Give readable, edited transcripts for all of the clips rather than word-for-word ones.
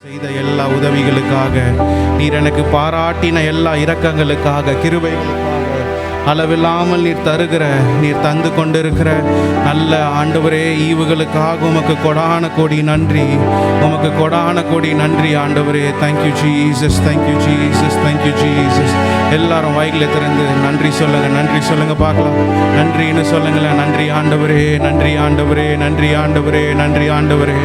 செய்த எல்லா உதவிகளுக்காக, நீர் எனக்கு பாராட்டின எல்லா இரக்கங்களுக்காக, கிருபைகளுக்காக, அளவில்லாமல் நீர் தந்து கொண்டிருக்கிற நல்ல ஆண்டவரே ஈவுகளுக்காக உமக்கு கொடான கோடி நன்றி. உமக்கு கொடான கோடி நன்றி ஆண்டவரே. Thank you Jesus, thank you Jesus, thank you Jesus. எல்லாரும் வாய்களை திறந்து நன்றி சொல்லுங்க, நன்றி சொல்லுங்க பார்க்கலாம். நன்றின்னு சொல்லுங்களேன். நன்றி ஆண்டவரே, நன்றி ஆண்டவரே, நன்றி ஆண்டவரே, நன்றி ஆண்டவரே,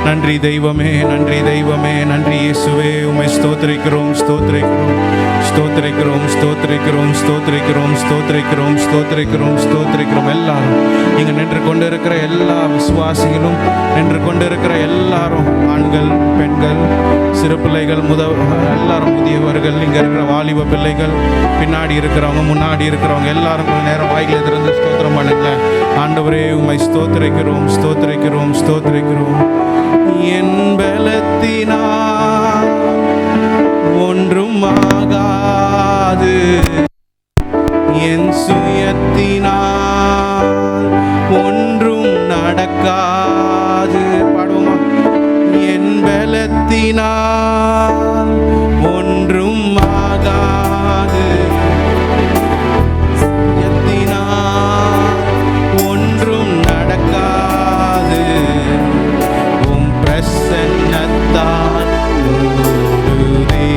நன்றி தெய்வமே, நன்றி தெய்வமே, நன்றி இயேசுவே. உம்மை ஸ்தோத்திரிக்கிறோம், ஸ்தோத்திரிக்கிறோம், ஸ்தோத்திரிக்கிறோம், ஸ்தோத்திரிக்கிறோம், ஸ்தோத்திரிக்கிறோம், ஸ்தோத்திரிக்கிறோம், ஸ்தோத்திரிக்கிறோம், ஸ்தோத்திரிக்கிறோம். எல்லாரும் இங்கே நின்று கொண்டு இருக்கிற எல்லா விசுவாசிகளும், நின்று கொண்டு இருக்கிற எல்லாரும், ஆண்கள், பெண்கள், சிறு பிள்ளைகள், எல்லாரும், முதியவர்கள், இங்கே இருக்கிற வாலிப பிள்ளைகள், பின்னாடி இருக்கிறவங்க, முன்னாடி இருக்கிறவங்க எல்லாரும் கொஞ்சம் நேரம் வாய்களை திறந்து ஸ்தோத்திரம் பண்ணுங்க. ஆண்டவரே உம்மை ஸ்தோத்திரிக்கிறோம், ஸ்தோத்திரிக்கிறோம், ஸ்தோத்திரிக்கிறோம். என் பலத்தினால் ஒன்றும் ஆகாது, என் சுயத்தினால் ஒன்றும் நடக்காது. பாடுவோமா? என் பலத்தினால் ஒன்றும் ஆகாது, சுயத்தினால் ஒன்றும் நடக்காது. உம் பிரசன்னத்தால் மூடுதே,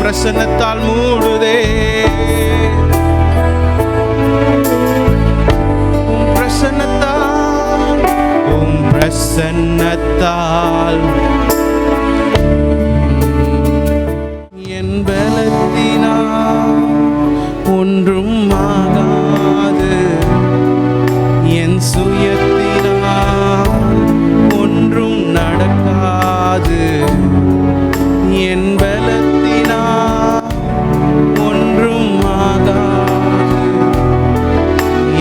பிரசன்னத்தால் மூடுதே, பிரசன்னத்தால், பிரசன்னத்தால் என் பலத்தினால் ஒன்றும் ஆகாது, என் சுயத்தினால் ஒன்றும் நடக்காது. என் பலத்தினால் ஒன்றும் ஆகாது,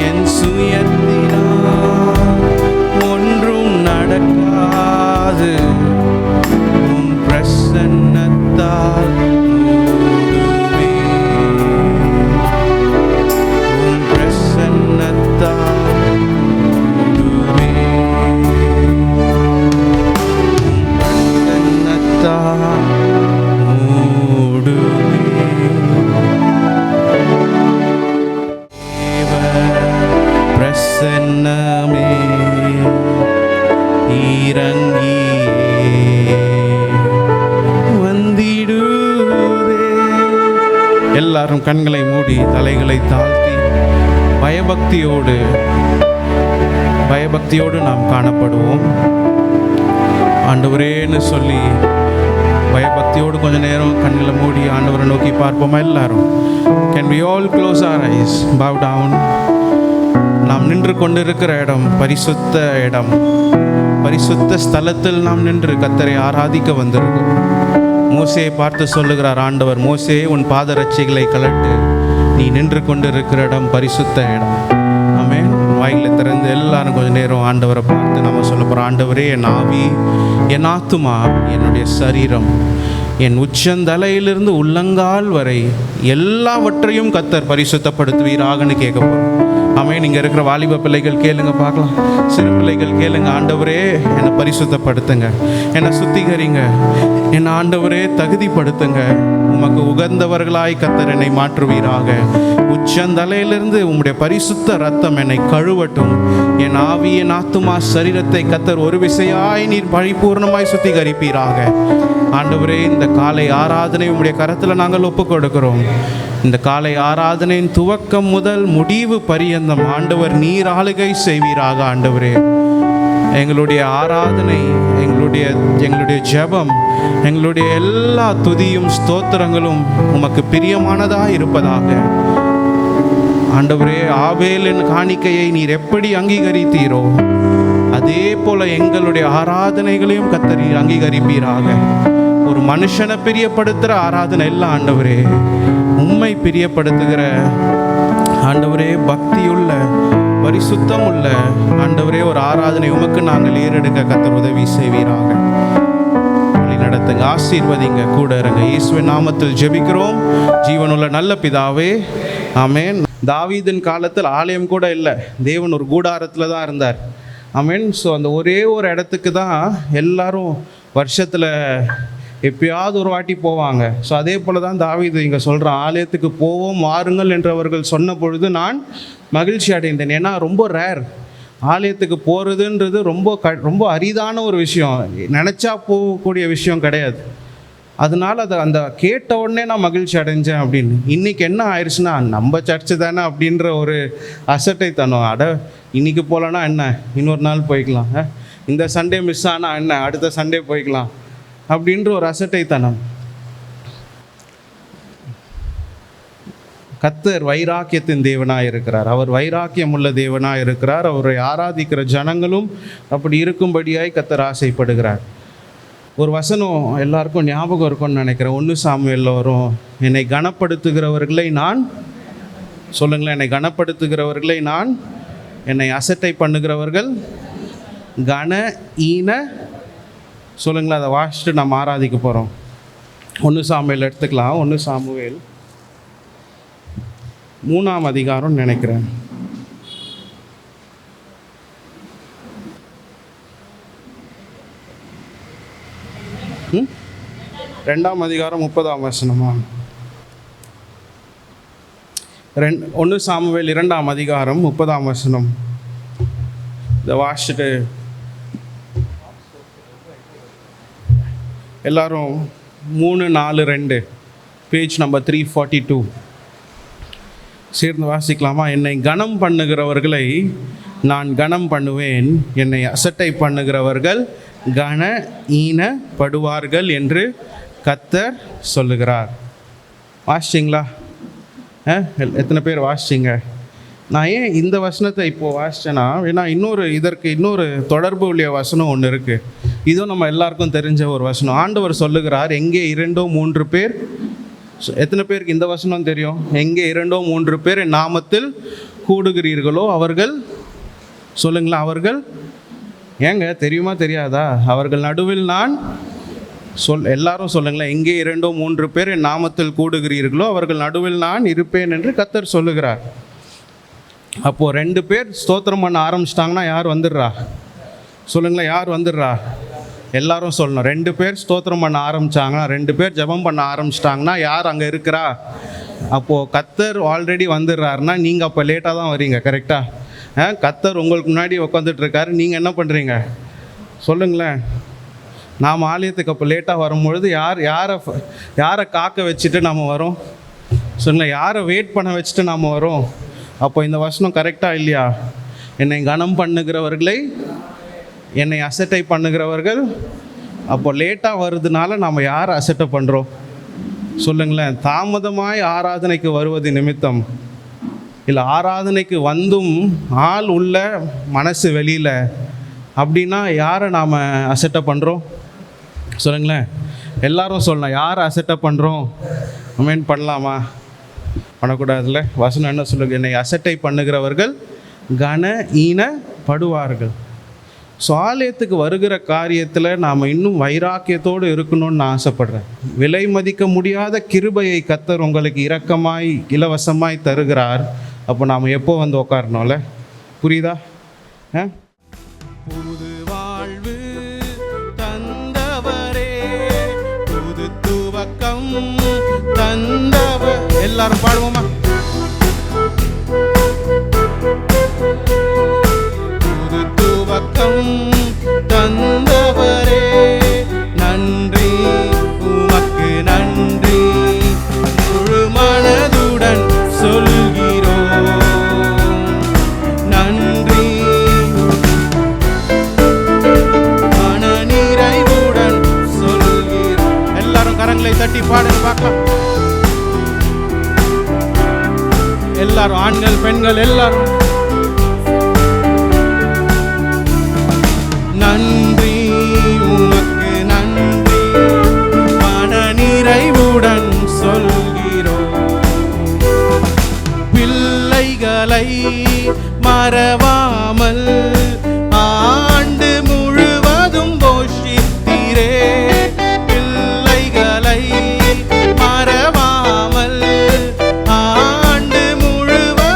என் சுயத்தினால் ஒன்றும் நடக்காது. உம் பிரசன்னத்தால் மூடுவே, உம் பிரசன்னத்தால் மூடுவே, உம் பிரசன்னத்தால் பிரசன்னமே இறங்கியே வந்திடுதே. எல்லாரும் கண்களை மூடி தலைகளை தாழ்த்தி பயபக்தியோடு நாம் காணப்படுவோம். ஆண்டவரேன்னு சொல்லி பயபக்தியோடு கொஞ்ச நேரம் கண்களை மூடி ஆண்டவரை நோக்கி பார்ப்போமா? எல்லாரும் can we all close our eyes, bow down. நாம் நின்று கொண்டிருக்கிற இடம் பரிசுத்த இடம், பரிசுத்த ஸ்தலத்தில் நாம் நின்று கர்த்தரை ஆராதிக்க வந்திருக்கோம். மோசேயை பார்த்து சொல்லுகிறார் ஆண்டவர், மோசே உன் பாதரட்சைகளை கலட்டு, நீ நின்று கொண்டிருக்கிற இடம் பரிசுத்த இடம். ஆமென். வாயிலை திறந்து எல்லாரும் கொஞ்ச நேரம் ஆண்டவரை பார்த்து நம்ம சொல்ல போகிறோம். ஆண்டவரே, என் ஆவி, என் ஆத்துமா, என்னுடைய சரீரம், என் உச்சந்தலையிலிருந்து உள்ளங்கால் வரை எல்லாவற்றையும் கர்த்தர் பரிசுத்தப்படுத்துவீராகன்னு கேட்க போகிறோம். ஆமென். இங்கே இருக்கிற வாலிப பிள்ளைகள் கேளுங்க பார்க்கலாம், சிறு பிள்ளைகள் கேளுங்க. ஆண்டவரே, என்னை பரிசுத்தப்படுத்துங்க, என்னை சுத்திகரிங்க, என்னை ஆண்டவரே தகுதிப்படுத்துங்க. உமக்கு உகந்தவர்களாய் கர்த்தர் என்னை மாற்றுவீராக. உச்சந்தலையிலிருந்து உம்முடைய பரிசுத்த ரத்தம் என்னை கழுவட்டும். என் ஆவி, என் ஆத்துமா, சரீரத்தை கர்த்தர் ஒரு விசையாய் நீர் பரிபூர்ணமாய் சுத்திகரிப்பீராக. ஆண்டவரே, இந்த காலை ஆராதனை உம்முடைய கரத்தில் நாங்கள் ஒப்புக் கொடுக்கிறோம். இந்த காலை ஆராதனையின் துவக்கம் முதல் முடிவு பரியந்தம் ஆண்டவர் நீர் ஆளுகை செய்வீராக. ஆண்டவரே, எங்களுடைய ஆராதனை, எங்களுடைய ஜெபம், எங்களுடைய எல்லா துதியும் ஸ்தோத்திரங்களும் உமக்கு பிரியமானதாக இருப்பதாக. ஆண்டவரே, ஆபேலின் காணிக்கையை நீர் எப்படி அங்கீகரித்தீரோ அதே போல எங்களுடைய ஆராதனைகளையும் கர்த்தர் அங்கீகரிப்பீராக. ஒரு மனுஷனை பிரியப்படுத்துகிற ஆராதனை எல்லாம் ஆண்டவரே, உம்மை பிரியப்படுத்துகிற ஆண்டவரே, பக்தியுள்ள, பரிசுத்தம் உள்ள ஆண்டவரே ஒரு ஆராதனை உமக்கு நாங்கள் ஏறெடுக்க கர்த்தர் உதவி செய்வீராக. வழி நடத்துங்க, ஆசீர்வதிங்க, கூட இருங்க. இயேசுவின் நாமத்தில் ஜெபிக்கிறோம் ஜீவனுள்ள நல்ல பிதாவே, ஆமென். தாவீதின் காலத்தில் ஆலயம் கூட இல்லை, தேவன் ஒரு கூடாரத்தில் தான் இருந்தார். ஆமென். ஸோ அந்த ஒரே ஒரு இடத்துக்கு தான் எல்லாரும் வருஷத்தில் எப்பயாவது ஒரு வாட்டி போவாங்க. ஸோ அதே போல் தான் தாவீது இங்கே சொல்கிறான், ஆலயத்துக்கு போவோம் வாருங்கள் என்று அவர்கள் சொன்ன பொழுது நான் மகிழ்ச்சி அடைந்தேன். ஏன்னா ரொம்ப ரேர், ஆலயத்துக்கு போகிறதுன்றது ரொம்ப அரிதான ஒரு விஷயம், நினச்சா போகக்கூடிய விஷயம் கிடையாது. அதனால் அந்த கேட்ட உடனே நான் மகிழ்ச்சி அடைஞ்சேன் அப்படின்னு. இன்றைக்கி என்ன ஆயிடுச்சுன்னா, நம்ம சர்ச்சு தானே அப்படின்ற ஒரு அசட்டை தனம். இன்றைக்கி போகலன்னா என்ன, இன்னொரு நாள் போய்க்கலாம், இந்த சண்டே மிஸ் ஆனால் என்ன, அடுத்த சண்டே போய்க்கலாம் அப்படின்ற ஒரு அசட்டைத்தனம். கர்த்தர் வைராக்கியத்தின் தேவனாக இருக்கிறார். அவர் வைராக்கியம் உள்ள தேவனாக இருக்கிறார். அவரை ஆராதிக்கிற ஜனங்களும் அப்படி இருக்கும்படியாய் கர்த்தர் ஆசைப்படுகிறார். ஒரு வசனம் எல்லாருக்கும் ஞாபகம் இருக்கும்னு நினைக்கிறேன். 1 சாமுவேலில் வரும், என்னை கனப்படுத்துகிறவர்களை நான், சொல்லுங்களேன், என்னை கனப்படுத்துகிறவர்களை நான், என்னை அசட்டை பண்ணுகிறவர்கள் கன ஈன, சொல்லுங்களேன். அதை வாசிச்சுட்டு நம்ம ஆராதிக்க போகிறோம். 1 சாமுவேல் எடுத்துக்கலாம். 1 சாமுவேல் 3ஆம் அதிகாரம் நினைக்கிறேன். ரெண்டாம் அதிகாரம் 30ஆம் வசனமா? 1 சாமுவேல் 2ஆம் அதிகாரம் 30ஆம் வசனம். இதை வாசிச்சுட்டு எல்லாரும் 342 பேஜ் நம்பர் 342 சேர்ந்து வாசிக்கலாமா? என்னை கனம் பண்ணுகிறவர்களை நான் கனம் பண்ணுவேன், என்னை அசட்டை பண்ணுகிறவர்கள் கன ஈனப்படுவார்கள் என்று கர்த்தர் சொல்லுகிறார். வாசிச்சிங்களா? எத்தனை பேர் வாசிச்சிங்க? நான் ஏன் இந்த வசனத்தை இப்போது வாசித்தேன்னா, ஏன்னா இதற்கு இன்னொரு தொடர்பு உள்ள வசனம் ஒன்று இருக்குது. இதுவும் நம்ம எல்லாருக்கும் தெரிஞ்ச ஒரு வசனம். ஆண்டவர் சொல்லுகிறார், எங்கே 2 3 பேர், எத்தனை பேருக்கு இந்த வசனம் தெரியும்? எங்கே 2 3 பேர் என் நாமத்தில் கூடுகிறீர்களோ அவர்கள், சொல்லுங்களேன், அவர்கள், ஏங்க தெரியுமா தெரியாதா? அவர்கள் நடுவில் நான் எல்லாரும் சொல்லுங்களேன், எங்கே 2 3 பேர் என் நாமத்தில் கூடுகிறீர்களோ அவர்கள் நடுவில் நான் இருப்பேன் என்று கர்த்தர் சொல்லுகிறார். அப்போது 2 பேர் ஸ்தோத்திரம் பண்ண ஆரம்பிச்சிட்டாங்கன்னா யார் வந்துடுறா? சொல்லுங்களேன், யார் வந்துடுறா? எல்லாரும் சொல்லணும். 2 பேர் ஸ்தோத்திரம் பண்ண ஆரம்பித்தாங்கன்னா, 2 பேர் ஜெபம் பண்ண ஆரம்பிச்சிட்டாங்கன்னா யார் அங்கே இருக்கிறா? அப்போது கர்த்தர் ஆல்ரெடி வந்துடுறாருன்னா நீங்கள் அப்போ லேட்டாக தான் வரீங்க. கரெக்டாக? கர்த்தர் உங்களுக்கு முன்னாடி உட்காந்துட்ருக்காரு, நீங்கள் என்ன பண்ணுறீங்க? சொல்லுங்களேன். நாம் ஆலயத்துக்கு அப்போ லேட்டாக வரும்பொழுது யாரை காக்க வச்சுட்டு நாம் வரோம்? சொல்லுங்கள், யாரை வெயிட் பண்ண வச்சுட்டு நாம் வரோம்? அப்போ இந்த வசனம் கரெக்டாக இல்லையா? என்னை கனம் பண்ணுகிறவர்களை என்னை அசட்டை பண்ணுகிறவர்கள். அப்போ லேட்டாக வருதுனால நாம் யாரை அசட்டை பண்ணுறோம்? சொல்லுங்களேன். தாமதமாய் ஆராதனைக்கு வருவது நிமித்தம் இல்லை, ஆராதனைக்கு வந்தும் ஆள் உள்ள மனசு வெளியில், அப்படின்னா யாரை நாம் அசட்டை பண்ணுறோம்? சொல்லுங்களேன். எல்லாரும் சொல்லலாம், யாரை அசட்டை பண்ணுறோம்? அமேன் பண்ணலாமா? பண்ணக்கூடாதுல்ல. வசனம் என்ன சொல்லுங்க? என்னை அசட்டை பண்ணுகிறவர்கள் கன ஈனப்படுவார்கள். ஸோ ஆலயத்துக்கு வருகிற காரியத்தில் நாம் இன்னும் வைராக்கியத்தோடு இருக்கணும்னு நான் ஆசைப்படுறேன். விலை மதிக்க முடியாத கிருபையை கர்த்தர் உங்களுக்கு இரக்கமாய் இலவசமாய் தருகிறார். அப்போ நாம் எப்போ வந்து உட்காரணும்ல? புரியுதா? புது வாழ்வு தந்தவரே, புது துவக்கம் தந்தவர். எல்லாரும் பாடுவோமா? புது துவக்கம் தந்தவரே, நன்றி உமக்கு நன்றி, முழு மனதுடன் சொல்கிறோம் நன்றி, மன நிறைவுடன் சொல்கிறோம். எல்லாரும் கரங்களை தட்டி பாடுங்க பார்க்கலாம். எல்லாரும், ஆண்கள் பெண்கள் எல்லாரும். நன்றி உமக்கு நன்றி, மன நிறைவுடன் சொல்கிறோம். பிள்ளைகளை மறவாமல் ஆண்டு முழுவதும் போஷித்தீரே, பிள்ளைகளை மறவாமல் ஆண்டு முழுவதும்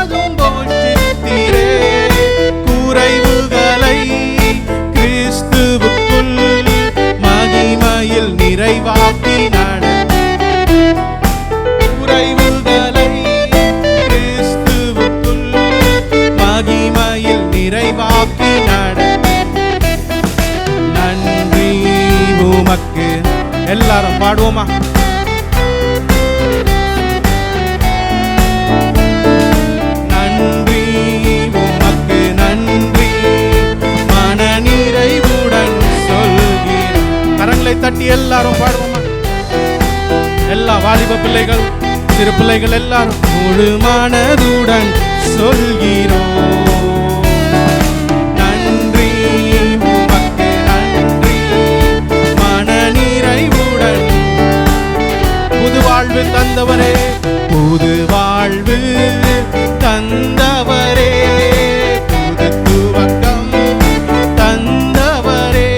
நோக்கி நன்றி உமக்கு. எல்லாரும் பாடுவோமா? நன்றி உமக்கு நன்றி மனநிறைவுடன் சொல்கிறேன். கரங்களை தட்டி எல்லாரும் பாடுவோமா? எல்லா வாலிப பிள்ளைகள் சிறு பிள்ளைகள் எல்லாரும் முழு மனதுடன் சொல்கிறோம். நன்றி உமக்கு நன்றி மனநிறைவுடன். புது வாழ்வு தந்தவரே, புது வாழ்வு தந்தவரே, புது துவக்கம் தந்தவரே.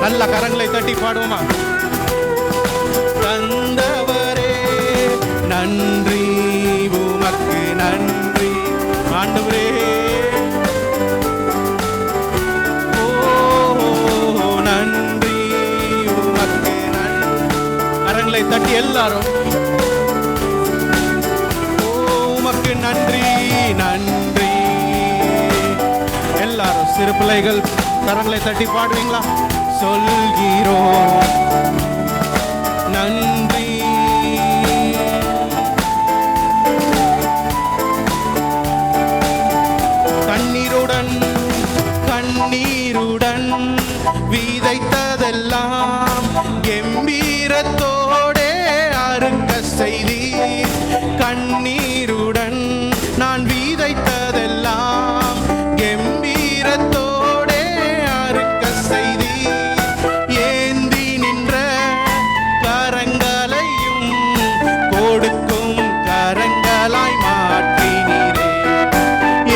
நல்ல கரங்களை தட்டி பாடுவோமா? தந்தவரே நன்றி உமக்கு நன்றி ஆண்டவரே. ஓ நன்றி உமக்கு நன்றி. கரங்களை தட்டி எல்லாரும் உமக்கு நன்றி நன்றி. எல்லாரும் சிறு பிள்ளைகள் கரங்களை தட்டி பாடுவீங்களா? சொல்கிறோம் நன்றி. கண்ணீருடன் கண்ணீருடன் விதைத்ததெல்லாம் கம்பீரத்தோடே அறுக்க செய்தீர். கண்ணீருடன் நான் விதைத்ததெல்லாம் கம்பீரத்தோடே அறுக்க செய்தீர். ஏந்தி நின்ற கரங்களையும் கொடுக்கும் கரங்களாய் மாற்றினீரே.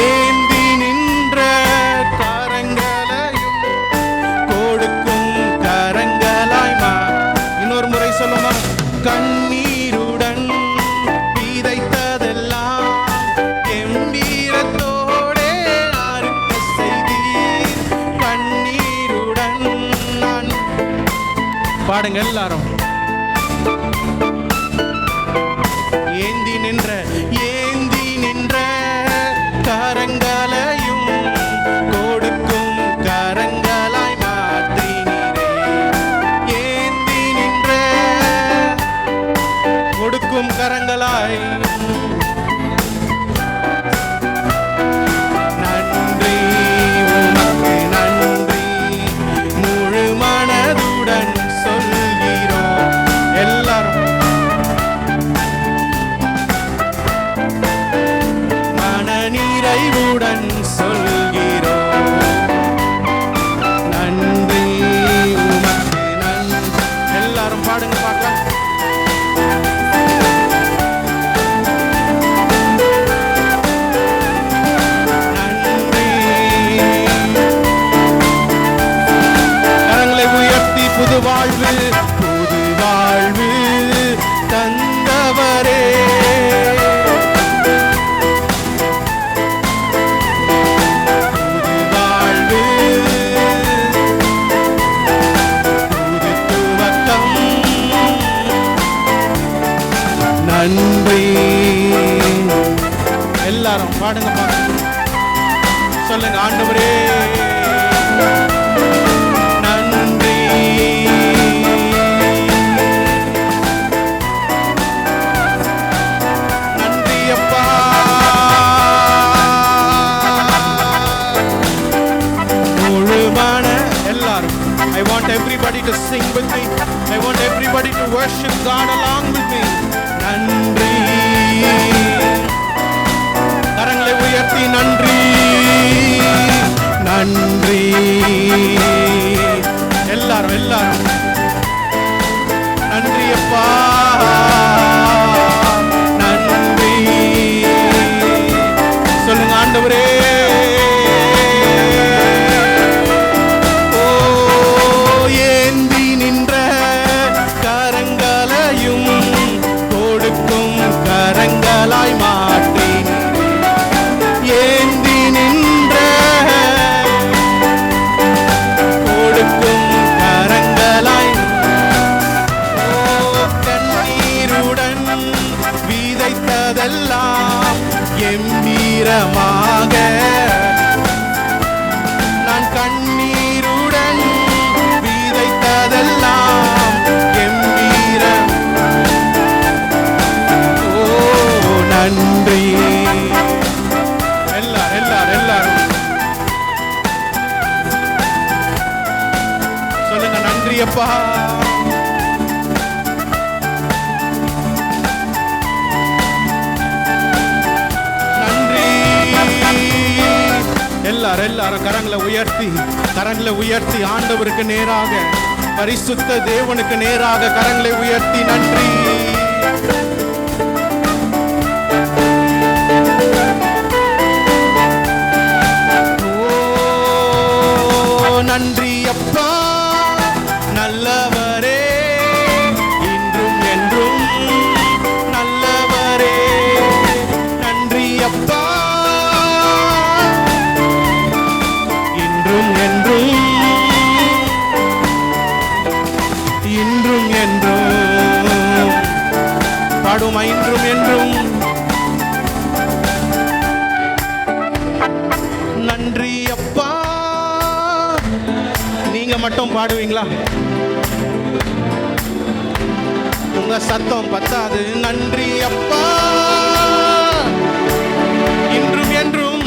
ஏந்தி நின்ற கரங்களையும் கொடுக்கும் கரங்களாய் இன்னொரு முறை சொல்லுமா? கண்ணீருடன் விதைத்ததெல்லாம் கம்பீரத்தோடே அறுக்க செய்தீர். கண்ணீருடன் நான் பாடுங்க எல்லாரும். ஏந்தி நின்ற கரங்களையும் கொடுக்கும் கரங்களாய் மாற்றினீரே. ஏந்தி நின்ற கொடுக்கும் கரங்களாய் நன்றி உமக்கு நன்றி முழு மனதுடன் சொல்கிறோம். எல்லாரும் மனநிறைவுடன் சொல்கிறோம். நன்றி உமக்கு நன்றி. எல்லாரும் பாடுங்க பார்க்கலாம். நன்றி. கரங்களை உயர்த்தி புது வாழ்வு புது வாழ்வு தந்தவரே. நன்றி. எல்லாரும் பாடுங்க பாருங்க. சொல்லுங்க, ஆண்டவரே நன்றி. நன்றி அப்பா. முழுமான எல்லாரும், I want everybody to sing with me. I want everybody to worship God along with me. நன்றி. கரங்களை உயர்த்தி நன்றி நன்றி. எல்லாரும் எல்லாரும் நன்றி அப்பா நன்றி. சொல்லுங்க, ஆண்டவரே கரங்களாய் மாற்றி ஏந்தி நின்ற கொடுக்கும் கரங்களாய் கண்ணீருடன் விதைத்ததெல்லாம் எம்பீரமாக நான் கண்ணீருடன் விதைத்ததெல்லாம் எம்பீரம். நன்றி. எல்லாரும் சொல்லுங்க, நன்றி அப்பா. நன்றி. எல்லாரும் கரங்களை உயர்த்தி ஆண்டவருக்கு நேராக, பரிசுத்த தேவனுக்கு நேராக கரங்களை உயர்த்தி நன்றி. நன்றி அப்பா நல்லவரே, இன்றும் என்றும் நல்லவரே. நன்றி அப்பா இன்றும் என்றும் இன்றும் என்றும் பாடுமா, இன்றும் என்றும். நன்றி அப்பா. நீங்க மட்டும் பாடுவீங்களா? உங்க சத்தம் பத்தாது. நன்றி அப்பா இன்றும் என்றும்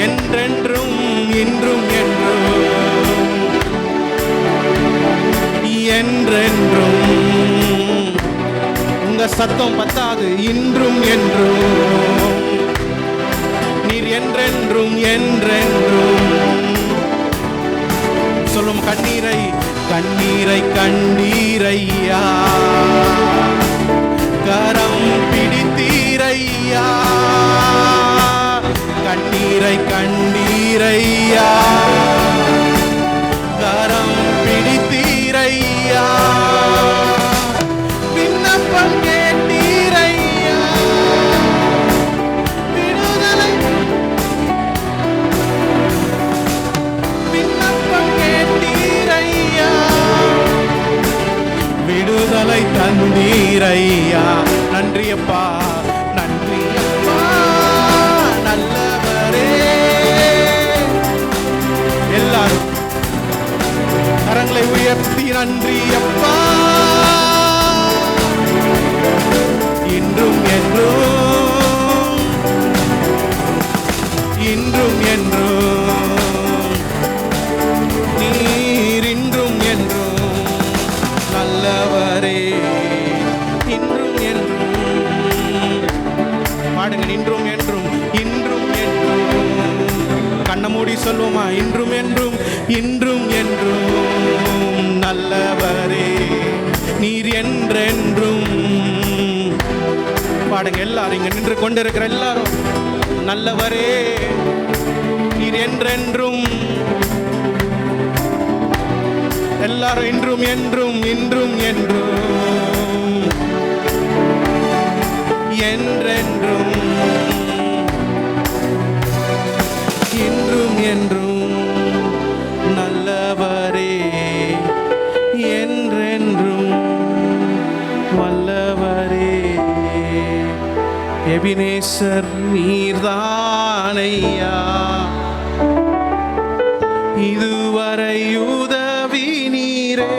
என்றென்றும் இன்றும் என்றும் என்றென்றும். உங்க சத்தம் பத்தாது. இன்றும் என்றும் நீர் என்றென்றும் என்றென்றும். சொல்லும், கண்ணீரை கண்டீரையா, கரம் பிடித்தீரையா. கண்ணீரை கண்டீரையா, கரம் பிடித்தீரையா. விண்ணப்பம் கேட்டீரையா, விடுதலை. விண்ணப்பம் கேட்டீரையா, விடுதலை தந்தீரையா. நன்றி அப்பா நன்றி அப்பா நல்லவரே. எல்லாரும் கரங்களை உயர்த்தி நன்றி அப்பா இன்றும் என்றும் இன்றும் என்றும் நீர் இன்றும் என்றும் நல்லவரே. இன்றும் என்றும் பாடுங்க, இன்றும் என்றும் இன்றும் என்றும். கண்ண மூடி சொல்லுவோமா, இன்றும் என்றும் இன்றும் என்றும் நல்லவரே நீர் என்றென்றும். பாடுங்க எல்லாரும், இங்க நின்று கொண்டிருக்கிற எல்லாரும், நல்லவரே நீர் என்றென்றும். எல்லாரும் இன்றும் என்றும் இன்றும் என்றும் என்றென்றும் இன்றும் என்றும் நல்லவரே என்றென்றும் வல்லவரே. எபினேசர் நீர்தானையா, இதுவரை உதவி நீரே.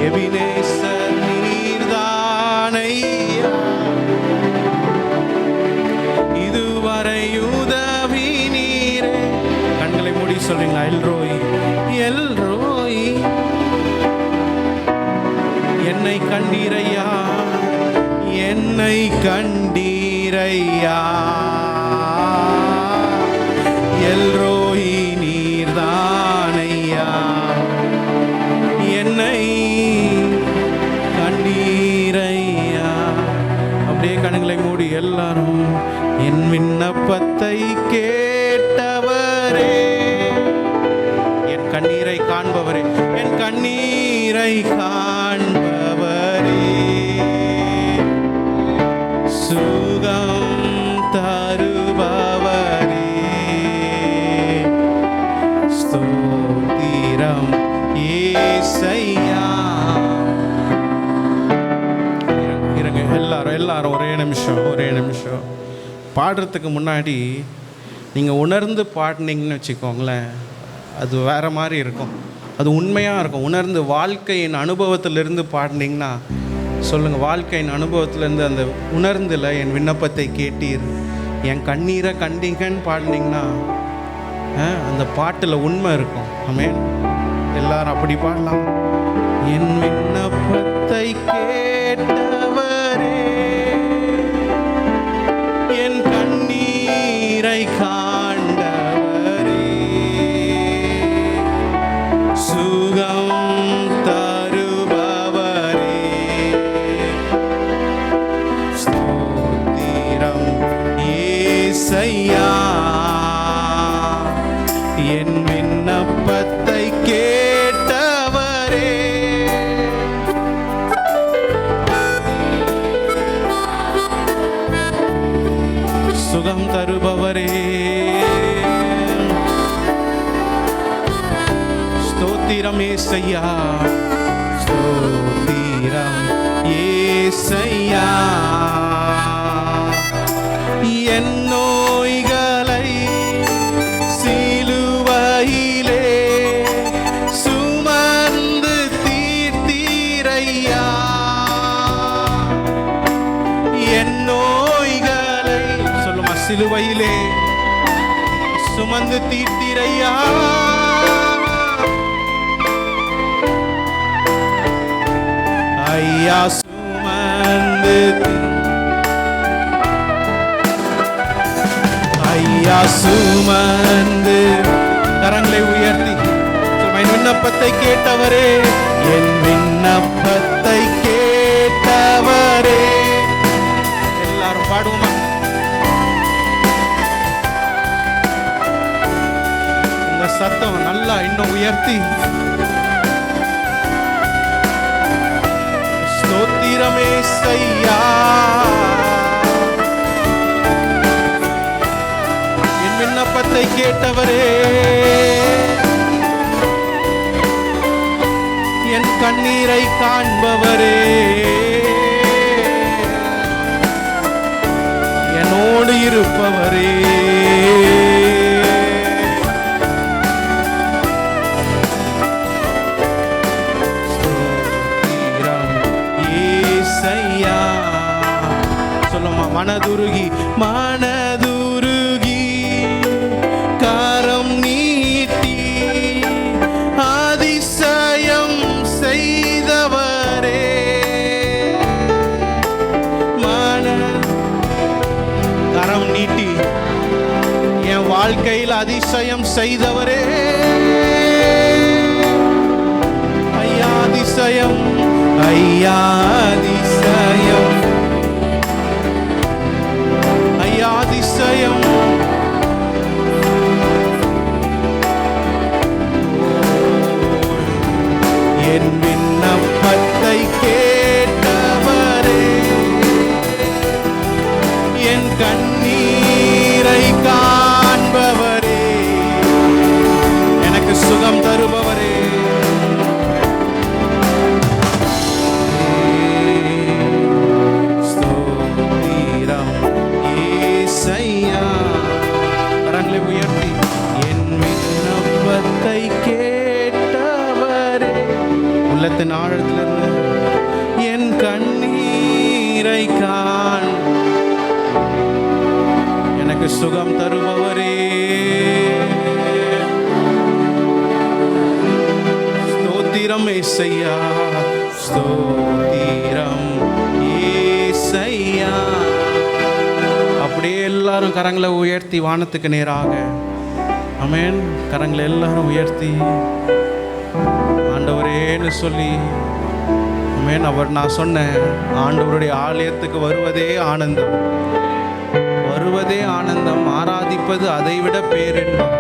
எபினேசர் நீர்தானையா, இதுவரை உதவி நீரே. கண்களை மூடி சொல்றீங்களா? எல்ரோய், எல்ரோய், என்னை கண்டீரையா, என்னை கண்டீரையா. எல்ரோய் நீர்தானையா, என்னை கண்டீரையா. அப்படியே கண்களை மூடி எல்லாரும், என் விண்ணப்பத்தை கேட்டவரே, என் கண்ணீரை காண்பவரே, என் கண்ணீரை காண்பவரே, சுகம் தருபவரே, ஸ்தோத்திரம் ஏசையா. இருங்க எல்லாரும் ஒரே நிமிஷம் பாடுறதுக்கு முன்னாடி நீங்கள் உணர்ந்து பாடினீங்கன்னு வச்சுக்கோங்களேன், அது வேறு மாதிரி இருக்கும், அது உண்மையாக இருக்கும். உணர்ந்து வாழ்க்கையின் அனுபவத்திலிருந்து பாடினீங்கன்னா சொல்லுங்கள், வாழ்க்கையின் அனுபவத்திலேருந்து அந்த உணர்ந்தில் என் விண்ணப்பத்தை கேட்டீர், என் கண்ணீரை கண்டீங்கன்னு பாடினீங்கன்னா அந்த பாட்டில் உண்மை இருக்கும். ஆமென். எல்லாரும் அப்படி பாடலாம். என் விண்ணப்பத்தை கேட்டவரே, என் கண்ணீரை காண்டவரே, சுகம் தருபவரே, ஸ்தோத்திரம் ஏசையா. என் விண்ணப்பத்தை கேட்டவரே, சுகம் தருபவரே, ஸ்தோத்திரம் ஏசையா, ஸ்தோத்திரம் ஏசையா. என் நோய்களை சிலுவையிலே சுமந்து தீர்த்தீரையா, என் நோய்களை சொல்லுமா, சிலுவையிலே சுமந்து தீர்த்தீரையா. ஐயா சுமந்து, ஐயா சுமந்து, கரங்களை உயர்த்தி என் விண்ணப்பத்தை கேட்டவரே, என் விண்ணப்பத்தை கேட்டவரே. எல்லாரும் பாடுவோமா? இந்த சத்தம் நல்லா இன்னும் உயர்த்தி, ஸ்தோத்திரமே செய்யா. என் விண்ணப்பத்தை கேட்டவரே, என் கண்ணீரை காண்பவரே, என்னோடு இருப்பவரே, சொல்லுமா, மனதுருகி மனதுருகி காரம் நீட்டி அதிசயம் செய்தவரே, கரம் நீட்டி என் வாழ்க்கையில் அதிசயம் செய்தவரே, ஐயா அதிசயம், ஐயா அதிசயம், ஐயா அதிசயம். என் விண்ணப்பத்தை கேட்டவரே, என் கண்ணீரை காண்பவரே, எனக்கு சுகம் தருபவரே. கண்ணீரை காண் எனக்கு சுகம் தருபவரே. ஸ்தோத்திரம் ஏசையா, ஸ்தோத்திரம் ஏசையா. அப்படியே எல்லாரும் கரங்களை உயர்த்தி வானத்துக்கு நேராக ஆமென். கரங்களை எல்லாரும் உயர்த்தி ஆண்டவரேன்னு சொல்லி ஆமென். நான் சொன்னேன், ஆண்டவருடைய ஆலயத்துக்கு வருவதே ஆனந்தம், வருவதே ஆனந்தம், ஆராதிப்பது அதைவிட பேரின்பம்.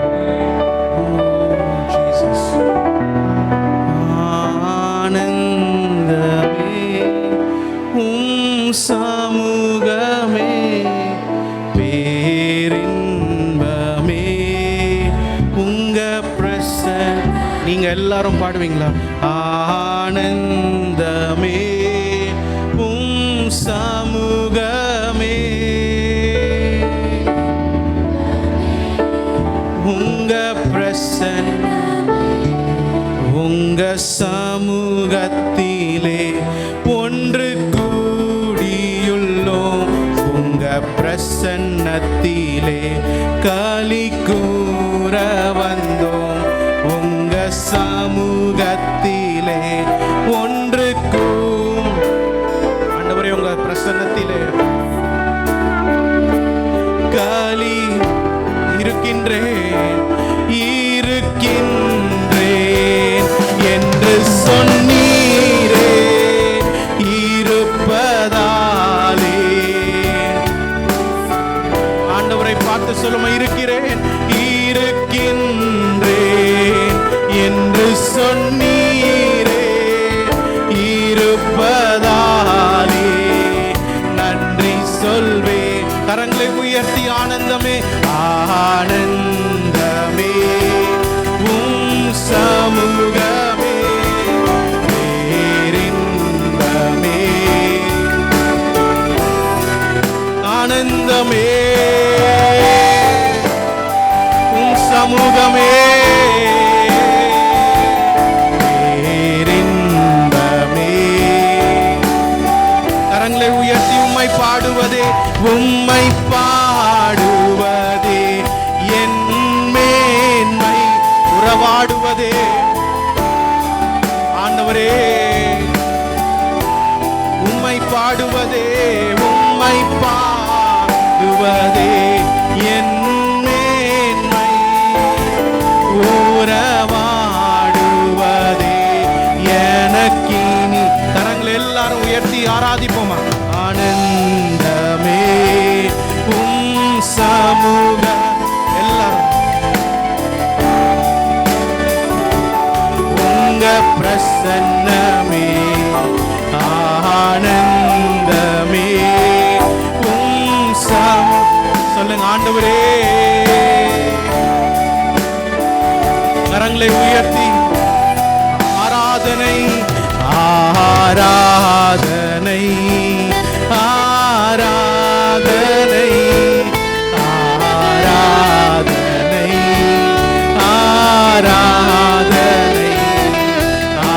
ஆனந்தமே உம் சமூகமே பேரின்பமே உங்க பிரசன்னம். நீங்க எல்லாரும் பாடுவீங்களா? ஆனந்தமே உம் சமூகமே உங்க பிரசன்னம், உங்க சமூகத்திலே ஒன்று கூடியுள்ளோம். உங்க பிரசன்னத்திலே களி கூற வந்தோம். உங்க சமூகத்திலே ஒன்று ஆண்டவரே உங்க பிரசன்னத்திலே களி இருக்கின்றேன் என்று சொன்னீரே. இருப்பதாலே ஆண்டவரை பார்த்து சொல்லுமா, இருக்கிறேன் இருக்கின்றேன் என்று சொன்னீரே. இருப்பதாலே நன்றி சொல்வேன். கரங்களை உயர்த்தி ஆனந்தமே ஆனந்தமே உம் சமூகமே பேரின்பமே ஆனந்தமே உம் சமூகமே பேரின்பமே. கரங்களை உயர்த்தி உம்மை பாடுவதே, உம்மை பாடுவதே என் மேன்மை, உறவாடுவதே ஆண்டவரே. உம்மை பாடுவதே, உம்மை பாடுவதே என் மேன்மை, உறவாடுவதே எனக்கினி. கரங்களை எல்லாரும் உயர்த்தி ஆராதிப்போமா? ஆனந்தமே உம் சமூக எல்லாரும் உங்க பிரசன்னமே ஆனந்தமே உம் சொல்லுங்க ஆண்டவரே. கரங்களை உயர்த்தி ஆராதனை ஆராதனை ஆராதனை ஆராதனை ஆராதனை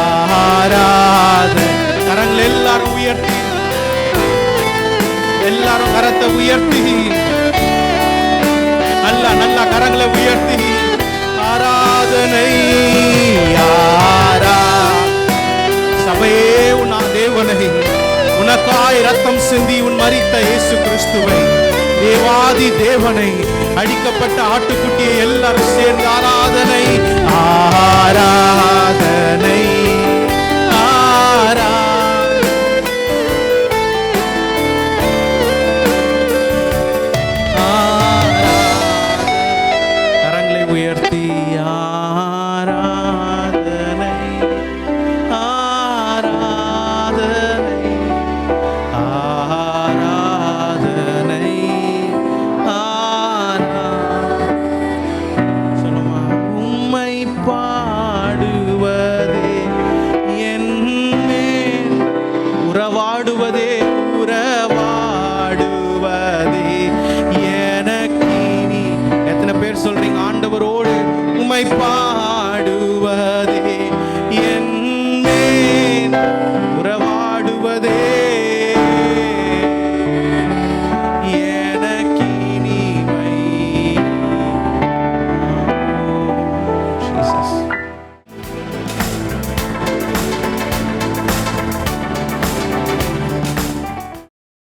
ஆராதனை. கரங்கள் எல்லாரும் உயர்த்தி, எல்லாரும் கரத்தை உயர்த்தி நல்லா கரங்களை உயர்த்தி ஆராதனை சபையே உன் தேவனை, உனக்காய் ரத்தம் சிந்தி உன் மரித்த இயேசு கிறிஸ்துவை, தேவாதி தேவனை, அடிக்கப்பட்ட ஆட்டுக்குட்டியை எல்லாரும் சேர்ந்து ஆராதனை ஆராதனை கரங்களை உயர்த்தி ஆராதனை ஆராதனை ஆராதனை சொல்லுமா. உம்மை பாடுவதே என் மேல், உறவாடுவதே உறவாடுவதே எனக்கு. எத்தனை பேர் சொல்றீங்க ஆண்டவரோடு உம்மை